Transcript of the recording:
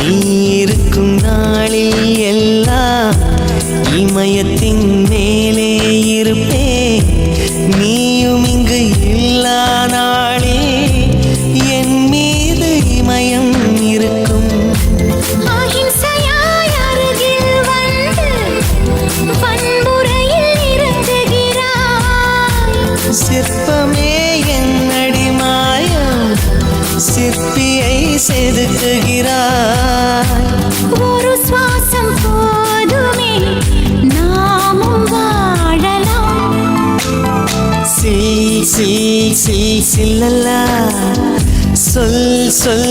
நீ இருக்கும் நாளில் எல்லாம் இமயத்தின் மேலே இருப்பே. நீயும் இங்கு இல்லா நாளே என் மீது இமயம் இருக்கும். அஹிம்சையாய் அருகில் வந்து வன்முறையில் இறங்குகிறாய். சிற்பமே என் அடிமாயம், சிற்பியை செதுக்குகிறாய். ஒரு சுவாசம் போதுமே நாமும் வாழலாம். சில் சில் சில் சில்லல்லா, சொல் சொல்